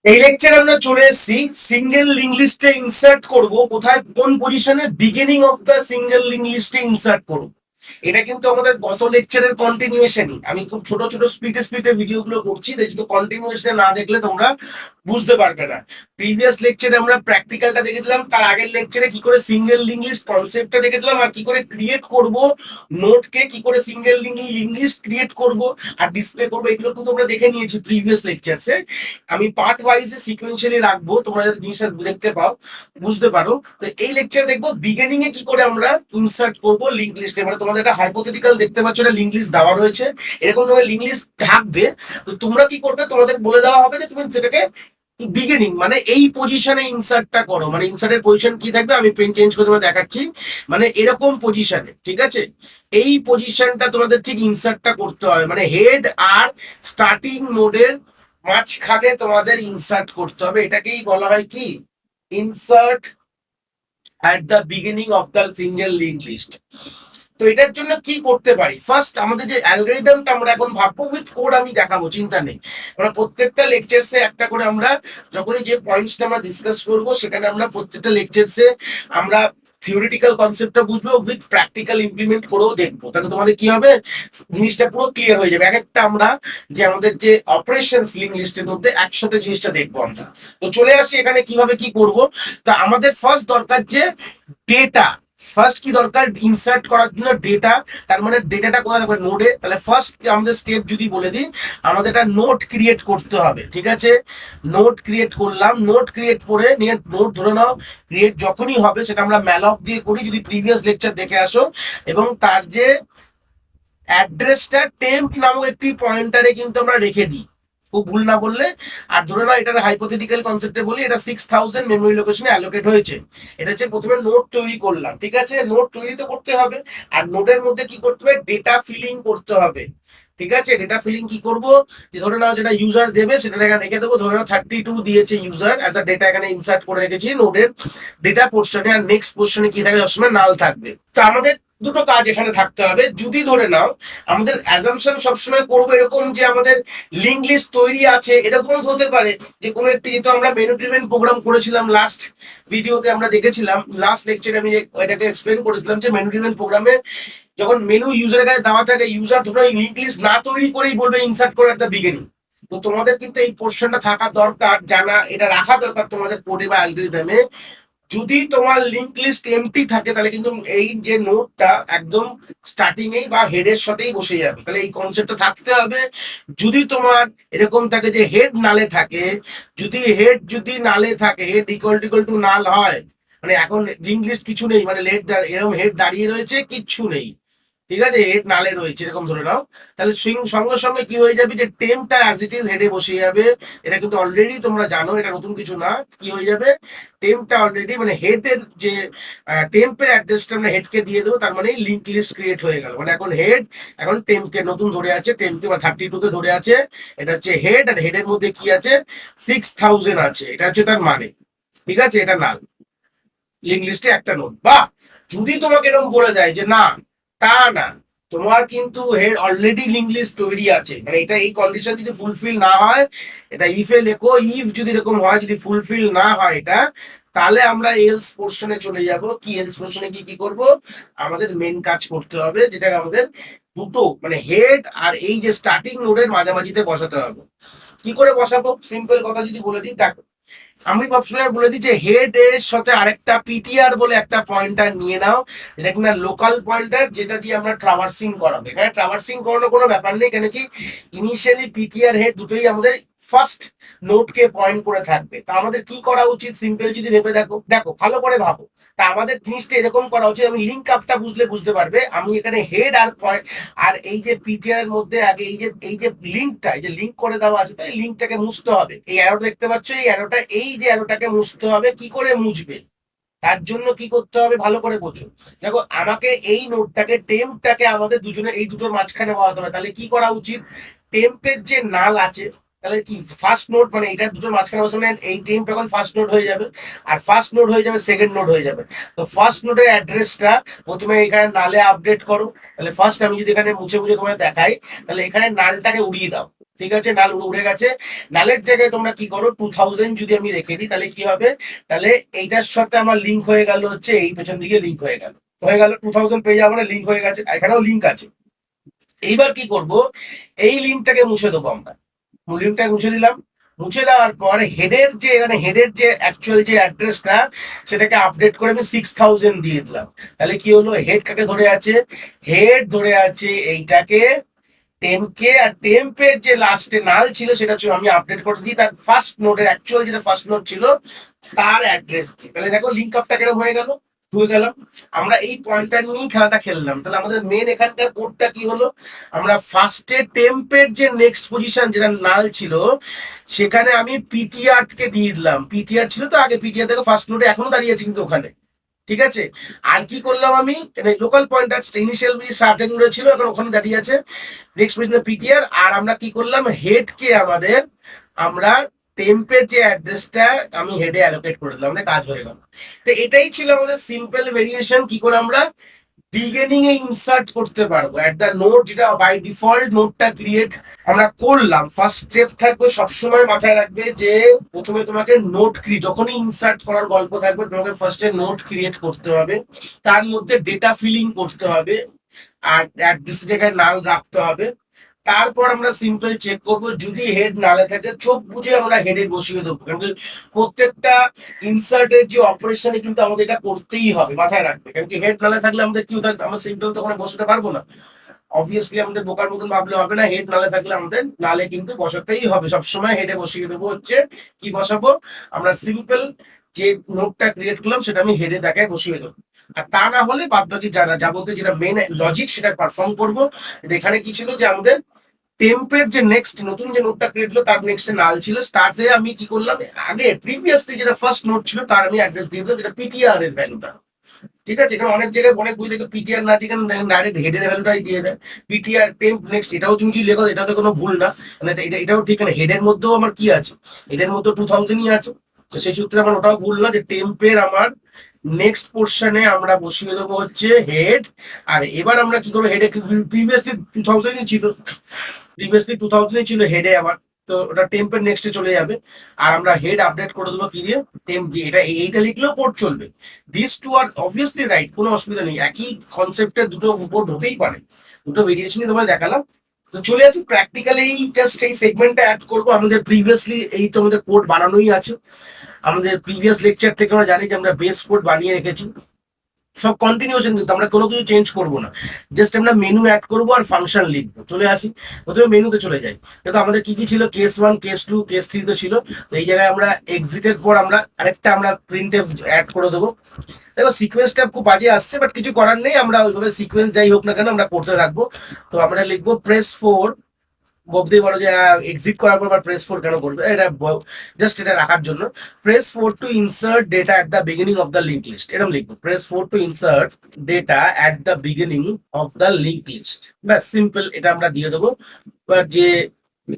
এই লেকচারে আমরা চলে এসেছি সিঙ্গেল লিঙ্ক লিস্টে ইনসার্ট করব কোথায় কোন পজিশনে beginning of the single link লিস্টে ইনসার্ট করব। এটা কিন্তু আমাদের গত লেকচারের কন্টিনিউয়েশনই। আমি খুব ছোট ছোট স্পিডে স্পিডে ভিডিওগুলো করছি, তাই যদি কন্টিনিউয়েশনে না দেখলে তোমরা বুঝতে পারবে না। প্রিভিয়াস লেকচারে আমরা প্র্যাকটিক্যালটা দেখেছিলাম, তার আগের লেকচারে কি করে সিঙ্গেল লিঙ্ক লিস্ট কনসেপ্টটা দেখেছিলাম, আর কি করে ক্রিয়েট করব নোটকে, কি করে সিঙ্গেল লিঙ্ক লিস্ট ক্রিয়েট করব আর ডিসপ্লে করবো, এগুলো কিন্তু আমরা দেখে নিয়েছি প্রিভিয়াস লেকচারসে। আমি পার্ট ওয়াইজে সিকোয়েন্সিয়ালি রাখবো, তোমরা যাতে জিনিসটা দেখতে পাও, বুঝতে পারো। তো এই লেকচার দেখবো বিগিনিং এ কি করে আমরা ইনসার্ট করব লিঙ্ক লিস্টে। মানে তোমাদের একটা হাইপোথেটিক্যাল দেখতে পাচ্ছ, একটা লিঙ্ক লিস্ট দেওয়া রয়েছে, এরকম তোমার লিঙ্ক লিস্ট থাকবে। তো তোমরা কি করবে, তোমাদের বলে দেওয়া হবে যে তুমি সেটাকে বিগিনিং মানে এই পজিশনে ইনসার্টটা করো। মানে ইনসার্টের পজিশন কি থাকবে, আমি পেন চেঞ্জ করে তোমাদের দেখাচ্ছি। মানে এরকম পজিশনে, ঠিক আছে, এই পজিশনটা তোমাদের ঠিক ইনসার্টটা করতে হবে। মানে হেড আর স্টার্টিং নোডের মাঝখানে তোমাদের ইনসার্ট করতে হবে। এটাকেই বলা হয় কি, insert at the beginning of the single link list. তো এটার জন্য কি করতে পারি, ফার্স্ট আমাদের যে অ্যালগরিদমটা আমরা এখন ভাববো, উইথ কোড আমি দেখাবো, চিন্তা নেই। আমরা প্রত্যেকটা লেকচারসে একটা করে, আমরা যখনই যে পয়েন্টসটা আমরা ডিসকাস করবো সেখানে আমরা প্রত্যেকটা লেকচারসে আমরা থিওরিটিক্যাল কনসেপ্টটা বুঝবো, উইথ প্র্যাকটিক্যাল ইমপ্লিমেন্ট করেও দেখবো। তাহলে তোমাদের কি হবে, জিনিসটা পুরো ক্লিয়ার হয়ে যাবে। এক একটা আমরা যে আমাদের যে অপারেশন লিঙ্ক লিস্টের মধ্যে একসাথে জিনিসটা দেখবো আমরা। তো চলে আসি এখানে কিভাবে কি করব। তা আমাদের ফার্স্ট দরকার যে ডেটা। ফার্স্ট কি দরকার ইনসার্ট করার জন্য, ডেটা। তার মানে ডেটাটা কোথায় থাকবে, নোডে। তাহলে ফার্স্ট আমাদের স্টেপ যদি বলে দিই, আমাদের একটা নোট ক্রিয়েট করতে হবে, ঠিক আছে। নোট ক্রিয়েট করলাম, নোট ক্রিয়েট করে নিয়ে, নোট ধরে নাও ক্রিয়েট যখনই হবে সেটা আমরা ম্যালক দিয়ে করি, যদি প্রিভিয়াস লেকচার দেখে আসো। এবং তার যে অ্যাড্রেসটা টেম্প নামক একটি পয়েন্টারে কিন্তু আমরা রেখে দিই, খুব ভুল না বললে। আর ধরে নাও এটার হাইপোথেটিক্যাল কনসেপ্টে বলি, এটা 6000 মেমোরি লোকেশনে অ্যালোকেট হয়েছে। এটা হচ্ছে প্রথমে নোট তৈরি করলাম, ঠিক আছে, নোট তৈরি তো করতে হবে। আর নোটের মধ্যে কি করতে হবে, ডেটা ফিলিং করতে হবে, ঠিক আছে। ডেটা ফিলিং কি করব, যে ধরে নাও যেটা ইউজার দেবে সেটা এখানে রেখে দেবো। ধরে নাও 32 দিয়েছে ইউজার, অ্যাজ আ ডেটা এখানে ইনসার্ট করে রেখেছি নোটের ডেটা পোর্শনে। আর নেক্সট পোর্শনে কি থাকবে, সবসময় নাল থাকবে। তো আমাদের দুটো কাজ এখানে থাকতে হবে। যদি ধরে নাও আমাদের অ্যাজাম্পশন সবসময় করবো এরকম যে আমাদের লিঙ্ক লিস্ট তৈরি আছে, এরকম হতে পারে যে কোনো একটি, যেহেতু আমরা মেনু ড্রিভেন প্রোগ্রাম করেছিলাম লাস্ট ভিডিওতে, আমরা দেখেছিলাম লাস্ট লেকচারে আমি এটাকে এক্সপ্লেন করেছিলাম যে মেনু ড্রিভেন প্রোগ্রামে যখন মেনু ইউজারের কাছে দেওয়া থাকে, ইউজার ধরো লিঙ্ক লিস্ট না তৈরি করেই বলবে ইনসার্ট করে একটা বিগিনিং। তো তোমাদের কিন্তু এই পোর্শনটা থাকা দরকার, জানা, এটা রাখা দরকার তোমাদের কোডে বা অ্যালগরিদমে। যদি তোমার লিঙ্ক লিস্ট এমটি থাকে তাহলে কিন্তু এই যে নোটটা একদম স্টার্টিং এই বা হেডের সাথেই বসে যাবে। তাহলে এই কনসেপ্টটা থাকতে হবে। যদি তোমার এরকম থাকে যে হেড নালে থাকে, যদি হেড যদি নালে থাকে, হেড ইকুয়াল টু নাল হয়, মানে এখন লিঙ্ক লিস্ট কিছু নেই, মানে লেট এরকম হেড দাঁড়িয়ে রয়েছে, কিচ্ছু নেই, ঠিক আছে, হেড নালে রয়েছে এরকম ধরে নাও। তাহলে সঙ্গে সঙ্গে কি হয়ে যাবে, যে টেমটা অ্যাজ ইট ইজ হেডে বসে যাবে। এটা কিন্তু অলরেডি তোমরা জানো, এটা নতুন কিছু না। কি হয়ে যাবে, টেমটা অলরেডি মানে হেডের যে টেম্পের অ্যাড্রেসটা আমরা হেডকে দিয়ে দেবো, তার মানে লিঙ্ক লিস্ট ক্রিয়েট হয়ে গেল। মানে এখন হেড এখন টেমকে নতুন ধরে আছে, টেমকে বা 32 কে ধরে আছে। এটা হচ্ছে হেড, আর হেডের মধ্যে কি আছে, 6000 আছে, এটা হচ্ছে তার মানে, ঠিক আছে। এটা নাল, লিঙ্ক লিস্টে একটা নোট। বা যদি তোমাকে এরকম বলে দেয় যে না, তা না, তোমার কিন্তু হেড অলরেডি লিঙ্ক লিস্ট তৈরি আছে, মানে এটা এই কন্ডিশন যদি ফুলফিল না হয়, এটা ইফে লেখো, ইফ যদি এরকম হয়, যদি ফুলফিল না হয় এটা, তাহলে আমরা এলস পোর্শনে চলে যাব। কি এলস পোর্শনে কি কি করব, আমাদের মেন কাজ করতে হবে, যেটা আমাদের দুটো মানে হেড আর এই যে স্টার্টিং নোডের মাঝামাঝিতে বসাতে হবে। কি করে বসাবো, সিম্পল কথা যদি বলে দিই, দেখো, আমি সবসময় বলে দিই যে হেড এর সাথে আরেকটা পিটিআর বলে একটা পয়েন্টার নিয়ে নাও। এটা কিনা লোকাল পয়েন্টার, যেটা দিয়ে আমরা ট্রাভার্সিং করাবো। এখানে ট্রাভার্সিং করানোর কোনো ব্যাপার নেই, কেন কি ইনিশিয়ালি পিটিআর হেড দুটোই আমাদের ফার্স্ট নোটকে পয়েন্ট করে থাকবে। তা আমাদের কি করা উচিত, সিম্পল যদি ভেবে দেখো, দেখো ভালো করে ভাবো। তা আমাদের জিনিসটা এরকম করা উচিত, আমি লিঙ্ক আপটা বুঝলে বুঝতে পারবে। আমি এখানে হেড আর পয়েন্ট আর এই যে পিটিআর এর মধ্যে আগে এই যে লিঙ্কটা, এই যে লিঙ্ক করে দেওয়া আছে, তাই লিঙ্কটাকে মুছতে হবে। এই অ্যারোটা দেখতে পাচ্ছ, এই অ্যারোটা, এই যে অ্যারোটাকে মুছতে হবে। কি করে মুছবে, তার জন্য কি করতে হবে ভালো করে বোঝো। দেখো, আমাকে এই নোটটাকে টেম্পটাকে আমাদের দুজনের এই দুটোর মাঝখানে বসাতে হবে। তাহলে কি করা উচিত, টেম্পের যে নাল আছে, তাহলে কি ফার্স্ট নোড মানে এটা দুটোর মাঝখানে বসে মানে এই টেম্প এখন ফার্স্ট নোড হয়ে যাবে, আর ফার্স্ট নোড হয়ে যাবে সেকেন্ড নোড হয়ে যাবে। তো ফার্স্ট নোডের অ্যাড্রেসটা প্রথমে এখানে নালে আপডেট করো। তাহলে ফার্স্ট আমি যদি এখানে মুছে মুছে তোমায় দেখাই, তাহলে এখানে নালটাকে উড়িয়ে দাও। ঠিক আছে, নাল উড়ে গেছে। নালের জায়গায় তোমরা কি করো, 2000 যদি আমি রেখে দিই, তাহলে কি হবে, তাহলে এইটার সাথে আমার লিঙ্ক হয়ে গেল হচ্ছে এই পেছন দিকে লিঙ্ক হয়ে গেল 2000 পেয়ে যাবো, মানে লিঙ্ক হয়ে গেছে, এখানেও লিঙ্ক আছে। এইবার কি করব, এই লিঙ্কটাকে মুছে দেবো আমরা। লিঙ্কটা মুছে দিলাম। মুছে দেওয়ার পর হেডের যে মানে হেডের যে অ্যাকচুয়াল যে অ্যাড্রেসটা, সেটাকে আপডেট করে আমি 6000 দিয়ে দিলাম। তাহলে কি হলো, হেড কাকে ধরে আছে, হেড ধরে আছে এইটাকে, টেম্পকে। আর টেম্পের যে লাস্টে নাল ছিল সেটা ছিল আমি আপডেট করে দিই তার ফার্স্ট নোডের অ্যাকচুয়াল যেটা ফার্স্ট নোড ছিল তার অ্যাড্রেস দিয়ে। তাহলে দেখো লিঙ্ক আপটা কেরম হয়ে গেল, হয়ে গেলাম। আমরা এই পয়েন্টটা নিয়েই খেলাটা খেললাম। তাহলে আমাদের মেন এখানকার কোডটা কি হলো, আমরা ফার্স্টে টেম্পের যে নেক্সট পজিশন যেটা নাল ছিল, সেখানে আমি পিটিআর কে দিয়ে দিলাম। পিটিআর ছিল তো আগে, পিটিআর দেখো ফার্স্ট নোডে এখনো দাঁড়িয়ে আছে কিন্তু ওখানে। ঠিক আছে, আর কি করলাম আমি, লোকাল পয়েন্টার ইনিশিয়াল সার্টেন নোডে ছিল, এখন ওখানে দাঁড়িয়ে আছে নেক্সট পজিশন পিটিআর। আর আমরা কি করলাম, হেড কে আমাদের আমরা টেম্পের যে অ্যাড্রেসটা আমি হেডে অ্যালোকেট করে দিলাম, আমাদের কাজ হয়ে গেল। তো এটাই ছিল আমাদের সিম্পল ভেরিয়েশন, কি করে আমরা বিগিনিং এ ইনসার্ট করতে পারবো এট দ্য নোট, যেটা বাই ডিফল্ট নোটটা ক্রিয়েট আমরা করলাম। ফার্স্ট স্টেপ থাকবে সবসময় মাথায় রাখবে যে প্রথমে তোমাকে নোট যখনই ইনসার্ট করার গল্প থাকবে তোমাকে ফার্স্টে নোট ক্রিয়েট করতে হবে, তার মধ্যে ডেটা ফিলিং করতে হবে, আর অ্যাড্রেস জায়গায় নাল রাখতে হবে। তারপর আমরা সিম্পল চেক করব, যদি হেড নালে থাকে চোখ বুঝে আমরা হেডে বসিয়ে দেবো, কারণ কি প্রত্যেকটা ইনসার্টের যে অপারেশনে কিন্তু আমাদের এটা করতেই হবে, মাথায় রাখবে। কারণ কি হেড নালে থাকলে আমাদের কিউ থাকবে, আমরা সিম্পল তো ওখানে বসাতে পারবো না। অবভিয়াসলি আমাদের বোকার মতন ভাবলে হবে না, হেড নালে থাকলে আমাদের নালে কিন্তু বসাতেই হবে, সবসময় হেডে বসিয়ে দেবো হচ্ছে কি বসাবো, আমরা সিম্পল যে নোটটা ক্রিয়েট করলাম সেটা আমি হেডে দেখায় বসিয়ে দেবো। আর তা না হলে বাদ বাকি যারা যাবতীয় যেটা মেন লজিক সেটা পারফর্ম করবো। এখানে কি ছিল যে আমাদের টেম্পের যে নেক্সট নতুন যে নোটটা ক্রিয়েট হলো তার নেক্সট নাল ছিল, তাতে আমি কি করলাম, আগে প্রিভিয়াসলি যেটা ফার্স্ট নোট ছিল তার আমি অ্যাড্রেস দিয়ে দিলাম, যেটা পিটিআর এর ভ্যালুটা। ঠিক আছে, এখানে অনেক জায়গায় অনেক বই থেকে পিটিআর না দিয়ে ডাইরেক্ট হেডের ভ্যালুটাই দিয়ে দেয়, পিটিআর টেম্প নেক্সট। এটাও তুমি যদি লেখো এটাতে কোনো ভুল না, মানে এটাও ঠিক না। হেডের মধ্যেও আমার কি আছে, হেডের মধ্যে 2000ই আছে, তো সেই সূত্রে আমার ওটাও ভুল না যে টেম্পের আমার নেক্সট পোর্শনে আমরা বসিয়ে দেবো হচ্ছে হেড। আর এবার আমরা কি করবো, হেডে প্রিভিয়াসলি 2000ই ছিল, ছিল হেডে আমার, তো ওটা টেম্পের নেক্সটে চলে যাবে। আর আমরা হেড আপডেট করে দেবো কি দিয়ে, টেম্প দিয়ে। এটা এইটা লিখলেও পোর্ট চলবে, this two are obviously right, কোনো অসুবিধা নেই, একই কনসেপ্টের দুটো পোর্ট হতেই পারে। দুটো ভেরিয়েশনই তোমায় দেখালাম। তো চলে আসি প্র্যাকটিক্যালি, জাস্ট এই সেগমেন্টটা অ্যাড করবো। আমাদের প্রিভিয়াসলি এই তো আমাদের কোড বানানোই আছে, আমাদের প্রিভিয়াস লেকচার থেকে আমরা জানি যে আমরা বেস কোড বানিয়ে রেখেছি, সব কন্টিনিউশন, কিন্তু আমরা কোনো কিছু চেঞ্জ করবো না, জাস্ট আমরা মেনু অ্যাড করবো আর ফাংশন লিখবো। চলে আসি, প্রথমে মেনুতে চলে যাই। দেখো আমাদের কি কি ছিল, কেস 1 কেস 2 কেস 3 তো ছিল। তো এই জায়গায় আমরা এক্সিটের পর আমরা আরেকটা আমরা প্রিন্ট অ্যাড করে দেবো। দেখো সিকোয়েন্সটা খুব বাজে আসছে, বাট কিছু করার নেই, আমরা ওইভাবে সিকোয়েন্স যাই হোক না কেন আমরা করতে থাকবো। তো আমরা লিখবো প্রেস 4, বলতেই পারো যে এক্সিট করার পর প্রেস 4 কেন করবে, এটা জাস্ট এটা রাখার জন্য। Press 4 to insert data at the beginning of the link list, এরকম লিখবো, press 4 to insert data at the beginning of the link list. ব্যাস সিম্পল, এটা আমরা দিয়ে দেবো। এবার যে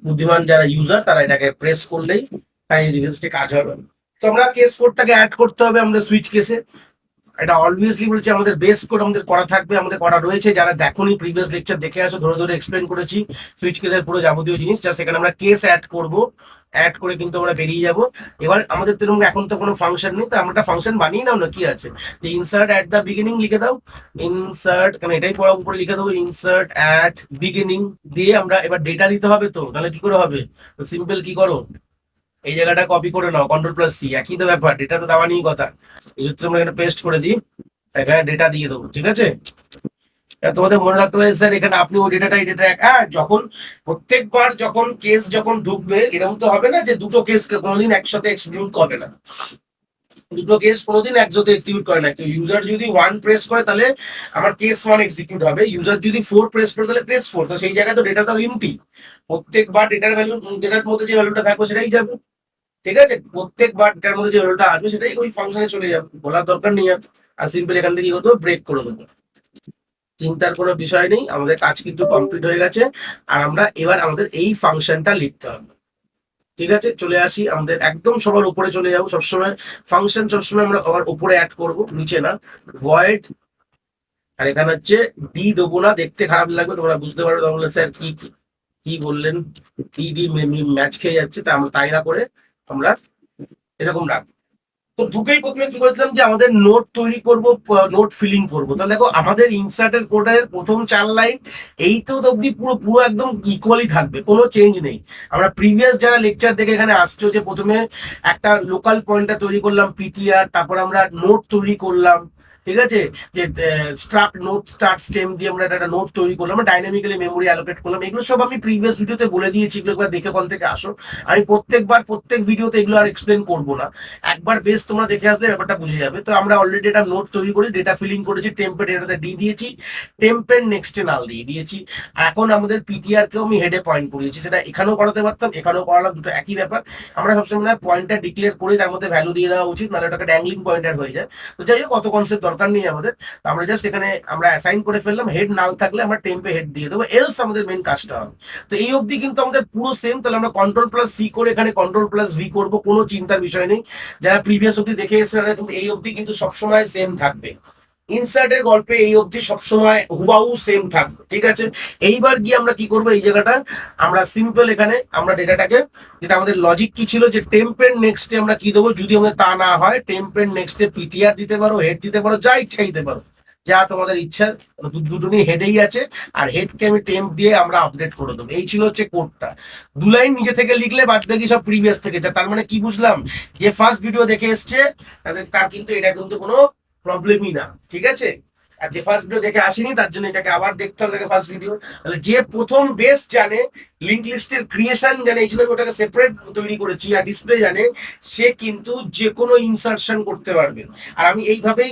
বুদ্ধিমান যারা ইউজার তারা এটাকে প্রেস করলেই তাই রিকোয়েস্টে কাজ হবে। তো আমরা কেস 4টাকে অ্যাড করতে হবে আমাদের সুইচ কেসে। এটা অলভিয়াসলি বলছি আমাদের বেস কোড আমাদের করা থাকবে, আমাদের করা রয়েছে। যারা দেখোনি প্রিভিয়াস লেকচার দেখে আসো, ধরে ধরে এক্সপ্লেন করেছি সুইচ কেসের পুরো যাবতীয় জিনিস, যা সেখানে আমরা কেস অ্যাড করব, অ্যাড করে কিন্তু আমরা বেরিয়ে যাব। এবার আমাদের তো এখন তো কোনো ফাংশন নেই, তো আমরা একটা ফাংশন বানিয়ে নাও না, কি আছে, তো ইনসার্ট অ্যাট দ্য বিগিনিং লিখে দাও। ইনসার্ট, কারণ এটাই পড়া উপরে লিখে দেবো, ইনসার্ট অ্যাট বিগিনিং দিয়ে আমরা এবার ডেটা দিতে হবে। তো তাহলে কি করে হবে, তো সিম্পল কি করো, এই জায়গাটা কপি করে নাও, কন্ট্রোল+C, একই তো ব্যাপার, ডেটা তো দেওয়া নিয়ে কথা। এই সূত্রে আমরা এখানে পেস্ট করে দিই, এখানে ডেটা দিয়ে দেবো। ঠিক আছে, তোমাদের মনে রাখতে হবে স্যার এখানে আপনি ওই ডেটাটা এই ডেটা, হ্যাঁ, যখন প্রত্যেকবার যখন কেস যখন ঢুকবে এরকম তো হবে না যে দুটো কেস কোনোদিন একসাথে এক্সিকিউট করবে না, দুটো কেস কোনোদিন একসাথে এক্সিকিউট করে না। কেউ ইউজার যদি 1 প্রেস করে তাহলে আমার কেস 1 এক্সিকিউট হবে, ইউজার যদি 4 প্রেস করে তাহলে প্রেস 4, তো সেই জায়গায় তো ডেটা তো এমটি, প্রত্যেকবার ডেটার ভ্যালু, ডেটার মধ্যে যে ভ্যালুটা থাকবে সেটাই যাবে। ঠিক আছে, প্রত্যেকবার ডেটার মধ্যে যে ভ্যালুটা আসবে সেটাই ওই ফাংশনে চলে যাবে, বলার দরকার নেই। আর সিম্পল এখান থেকে কি করতে ব্রেক করে দেবো, চিন্তার কোনো বিষয় নেই, আমাদের কাজ কিন্তু কমপ্লিট হয়ে গেছে। আর আমরা এবার আমাদের এই ফাংশনটা লিখতে হবে। ঠিক আছে, চলে আসি আমাদের একদম সবার উপরে চলে যাবো। সবসময় ফাংশন সবসময় আমরা আবার উপরে অ্যাড করব, নিচে না। ভয়েড, আর এখানে হচ্ছে ডি দেবো না, দেখতে খারাপ লাগবে, তোমরা বুঝতে পারবে তাহলে স্যার কি কি কি বললেন, ডি ডি ম্যাচ খেয়ে যাচ্ছে, তা আমরা তাই না করে আমরা এরকম রাখবো। তো ঢুকেই প্রথমে কি করেছিলাম যে আমাদের নোট তৈরি করব, নোট ফিলিং করব। তাহলে দেখো আমাদের ইনসার্টের কোডের প্রথম 4 লাইন এই তো অব্দি পুরো পুরো একদম ইকুয়ালি থাকবে, কোনো চেঞ্জ নেই। আমরা প্রিভিয়াস যারা লেকচার দেখে এখানে আসছো, যে প্রথমে একটা লোকাল পয়েন্টটা তৈরি করলাম পিটিআর, তারপর আমরা নোট তৈরি করলাম, ঠিক আছে, যে স্ট্রাক নোট স্টার্ট স্টেম দিয়ে আমরা একটা নোট তৈরি করলাম, ডাইনামিক্যালি মেমোরি অ্যালোকেট করলাম। এগুলো সব আমি প্রিভিয়াস ভিডিওতে বলে দিয়েছি, এগুলো একবার দেখে কোন থেকে আসো। আমি প্রত্যেকবার প্রত্যেক ভিডিওতে এগুলো আর এক্সপ্লেন করবো না, একবার বেশ তোমরা দেখে আসলে ব্যাপারটা বুঝে যাবে। তো আমরা অলরেডি একটা নোট তৈরি করে ডেটা ফিলিং করেছি, টেম্পে ডেটাতে ডি দিয়েছি, টেম্পের নেক্সটে নাল দিয়ে দিয়েছি। আর এখন আমাদের পিটিআর কেও আমি হেডে পয়েন্ট করিয়েছি, সেটা এখানেও করাতে পারতাম, এখানেও করালাম, দুটো একই ব্যাপার। আমরা সবসময় পয়েন্টটা ডিক্লেয়ার করে তার মধ্যে ভ্যালু দিয়ে দেওয়া উচিত, নাহলে ওটাকে ড্যাংলিং পয়েন্টার হয়ে যায়। তো যাই হোক, অত কনসেপ্ট দরকার নেই আমাদের। তো আমরা জাস্ট এখানে আমরা অ্যাসাইন করে ফেললাম, হেড নাল থাকলে আমরা টেম্পে হেড দিয়ে দেবো, এলস আমাদের মেন কাজটা হবে। তো এই অবধি কিন্তু আমাদের পুরো সেম। তাহলে আমরা কন্ট্রোল প্লাস সি করে এখানে কন্ট্রোল প্লাস ভি করবো, কোনো চিন্তার বিষয় নেই। যারা প্রিভিয়াস অব্দি দেখে এসেছে তাদের কিন্তু এই অবধি কিন্তু সবসময় সেম থাকবে। ইনসার্টের গল্পে এই অবধি সবসময় হুবাহু সেম থাকবে, ঠিক আছে। এইবার গিয়ে আমরা কি করবো, এই জায়গাটা আমরা সিম্পল এখানে আমরা ডেটাটাকে, যেটা আমাদের লজিক কি ছিল যে টেম্পের নেক্সটে আমরা কি দেবো, যদি আমাদের তা না হয় টেম্পের নেক্সটে পিটিআর দিতে পারো, হেড দিতে পারো, যা ইচ্ছা দিতে পারো, যা তোমাদের ইচ্ছা। দুটোই হেডেই আছে, আর হেডকে আমি টেম্প দিয়ে আমরা আপডেট করে দেবো। এই ছিল হচ্ছে কোডটা। 2 লাইন নিজে থেকে লিখলে বাদ বাকি সব প্রিভিয়াস থেকে যা। তার মানে কি বুঝলাম, যে ফার্স্ট ভিডিও দেখে এসছে তার কিন্তু এটা কিন্তু কোনো প্রবলেমই না, ঠিক আছে। আর যে ফার্স্ট ভিডিও দেখে আসেনি তার জন্য এটাকে আবার দেখতে হবে, তাকে ফার্স্ট ভিডিও। তাহলে যে প্রথম বেস জানে, লিঙ্ক লিস্টের ক্রিয়েশন জানে, এই জন্য আমি ওটাকে সেপারেট তৈরি করেছি, আর ডিসপ্লে জানে, সে কিন্তু যে কোনো ইনসার্শন করতে পারবে। আর আমি এইভাবেই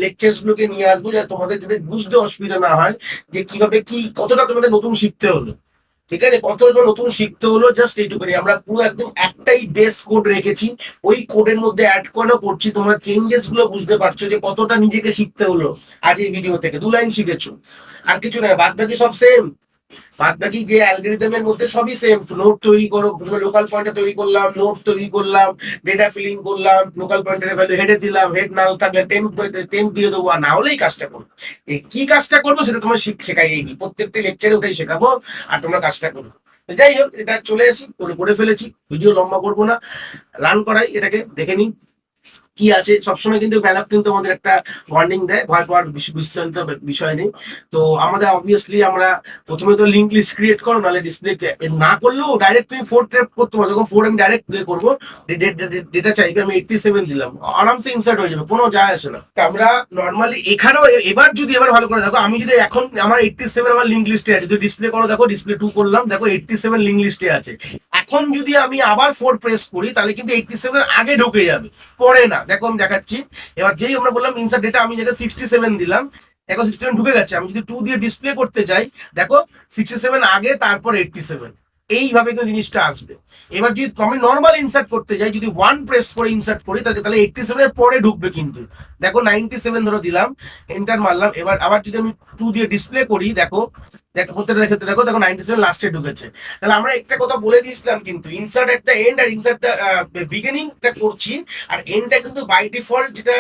লেকচার্স গুলোকে নিয়ে আসবো, যাতে তোমাদের যাতে বুঝতে অসুবিধা না হয়, যে কিভাবে কি কতটা তোমাদের নতুন শিখতে হলো, ঠিক আছে, কতটা নতুন শিখতে হলো। জাস্ট এইটুকুনি, আমরা পুরো একদম একটাই বেস কোড রেখেছি, ওই কোডের মধ্যে অ্যাড করে করছি। তোমরা চেঞ্জেস গুলো বুঝতে পারছো যে কতটা নিজেকে শিখতে হলো। আজ এই ভিডিও থেকে 2 লাইন শিখেছো, আর কিছু নয়, বাদ বাকি সব সেম। বাদ বাকি যে অ্যালগরিদমের মধ্যে সবই সেম। নোট তৈরি করো, লোকাল পয়েন্টার তৈরি করলাম, নোট তৈরি করলাম, ডেটা ফিলিং করলাম, লোকাল পয়েন্টারের ভ্যালু হেডে দিলাম, হেড না থাকলে টেম্প টেম্প দিয়ে দেবো, আর না হলেই কাজটা করবো। এই কি কাজটা করবো সেটা তোমার শেখাই, এই প্রত্যেকটা লেকচারে ওটাই শেখাবো, আর তোমরা কাজটা করবো। যাই হোক, এটা চলে আসি, করে ফেলেছি, ভিডিও লম্বা করবো না, রান করাই, এটাকে দেখে নিই কি আছে। সবসময় কিন্তু ম্যালক কিন্তু আমাদের একটা ওয়ার্নিং দেয়, ভয় পাওয়ার বিস্তারিত বিষয় নেই। তো আমাদের অবভিয়াসলি আমরা প্রথমে তো লিঙ্ক লিস্ট ক্রিয়েট করো, নাহলে ডিসপ্লে না করলেও ডাইরেক্ট তুমি 4 ট্র্যাপ করতে পারো। যখন 4 আমি ডাইরেক্ট করবো, ডেটা চাইবে, আমি 87 দিলাম, আরামসে ইনসার্ট হয়ে যাবে, কোনো যায় আসে না। তো আমরা নর্মালি এখানেও এবার যদি এবার ভালো করে দেখো, আমি যদি এখন আমার 87 আমার লিঙ্ক লিস্টে আছে, যদি ডিসপ্লে করো দেখো, ডিসপ্লে 2 করলাম, দেখো 87 লিঙ্ক লিস্টে আছে। এখন যদি আমি আবার 4 প্রেস করি, তাহলে কিন্তু 87 আগে ঢুকে যাবে, পরে না। দেখো আমি দেখাচ্ছি, এবার যেই আমরা বললাম ইনসার্ট ডেটা, আমি জায়গায় 67 দিলাম, দেখো 67 ঢুকে গেছে। আমি যদি 2 দিয়ে ডিসপ্লে করতে চাই, দেখো 67 আগে, তারপর 87, এইভাবে কিন্তু জিনিসটা আসবে। এবার যদি আমি নর্মাল ইনসার্ট করতে যাই, যদি 1 প্রেস করে ইনসার্ট করি, তাহলে 87 এর পরে ঢুকবে কিন্তু। দেখো 97 ধরো দিলাম, এন্টার মারলাম। এবার আবার যদি আমি 2 দিয়ে ডিসপ্লে করি, দেখো দেখো প্রত্যেকটা ক্ষেত্রে দেখো 97 লাস্টে ঢুকেছে। তাহলে আমরা একটা কথা বলে দিয়েছিলাম, কিন্তু ইনসার্ট একটা এন্ড আর ইনসার্ট বিগিনিংটা করছি, আর এন্ডটা কিন্তু বাই ডিফল্ট, যেটা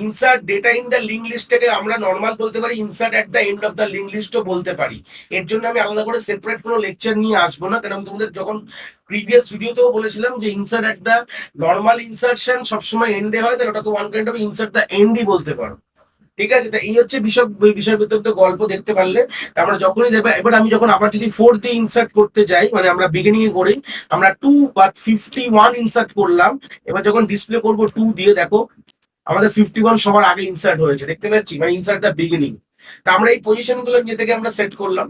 insert data in the link লিস্টটাকে আমরা নর্মাল বলতে পারি, insert at the end of the link লিস্টও বলতে পারি। এর জন্য আমি আলাদা করে সেপারেট কোনো লেকচার নিয়ে আসবো না, কারণ তোমাদের যখন প্রিভিয়াস ভিডিওতেও বলেছিলাম যে insert at the normal insertion সবসময় এন্ডে হয়, তাহলে ওটাকে one kind of insert the এন্ডই বলতে পারো, ঠিক আছে। তা এই হচ্ছে বিষয় বিতর্ক গল্প, দেখতে পারলে। আমরা যখনই দেবে, এবার আমি যখন আবার যদি 4 দিয়ে ইনসার্ট করতে যাই, মানে আমরা বিগিনিং এ করি, আমরা 2 বা 51 ইনসার্ট করলাম। এবার যখন ডিসপ্লে করবো 2 দিয়ে, দেখো আমাদের 51 সবার আগে ইনসার্ট হয়েছে, দেখতে পাচ্ছি, মানে ইনসার্ট দ্য বিগিনিং। তা আমরা এই পজিশন গুলো নিজে থেকে আমরা সেট করলাম।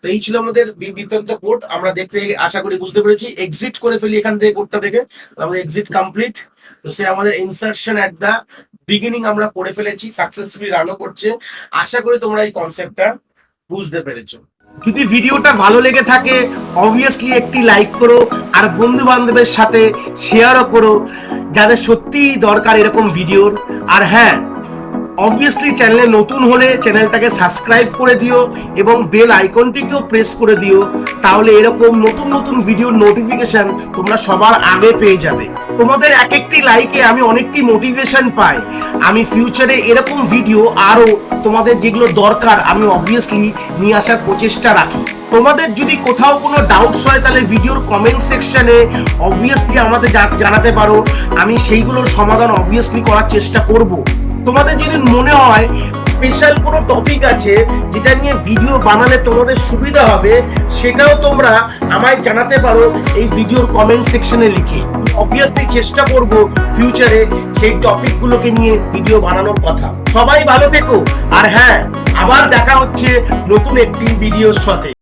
তো এই ছিল আমাদের বিতর্ক কোড। আমরা দেখতে আশা করি বুঝতে পেরেছি। এক্সিট করে ফেলি এখান থেকে, কোডটা দেখে আমাদের এক্সিট কমপ্লিট। তো সে আমাদের ইনসার্শন এট দা বিগিনিং আমরা করে ফেলেছি, সাকসেসফুলি রানও করছে। আশা করি তোমরা এই কনসেপ্টটা বুঝতে পেরেছো। যদি ভিডিওটা ভালো লেগে থাকে, অবভিয়াসলি একটি লাইক করো, আর বন্ধু বান্ধবের সাথে শেয়ারও করো, যাদের সত্যিই দরকার এরকম ভিডিওর। আর হ্যাঁ, অবভিয়াসলি চ্যানেলে নতুন হলে চ্যানেলটাকে সাবস্ক্রাইব করে দিও এবং বেল আইকনটিকেও প্রেস করে দিও, তাহলে এরকম নতুন নতুন ভিডিওর নোটিফিকেশন তোমরা সবার আগে পেয়ে যাবে। তোমাদের এক একটি লাইকে আমি অনেকটি মোটিভেশন পাই, আমি ফিউচারে এরকম ভিডিও আরো তোমাদের যেগুলো দরকার আমি অবভিয়াসলি নিয়ে আসার প্রচেষ্টা রাখি। তোমাদের যদি কোথাও কোনো ডাউটস হয় তাহলে ভিডিওর কমেন্ট সেকশনে অবভিয়াসলি আমাদের জানাতে পারো, আমি সেইগুলোর সমাধান অবভিয়াসলি করার চেষ্টা করব। তোমাদের যদি মনে হয় স্পেশাল কোনো টপিক আছে যেটা নিয়ে ভিডিও বানালে তোমাদের সুবিধা হবে, সেটাও তোমরা আমায় জানাতে পারো এই ভিডিওর কমেন্ট সেকশনে লিখে। অবভিয়াসলি চেষ্টা করব ফিউচারে সেই টপিকগুলোকে নিয়ে ভিডিও বানানোর কথা। সবাই ভালো থেকো, আর হ্যাঁ, আবার দেখা হচ্ছে নতুন একটি ভিডিওর সাথে।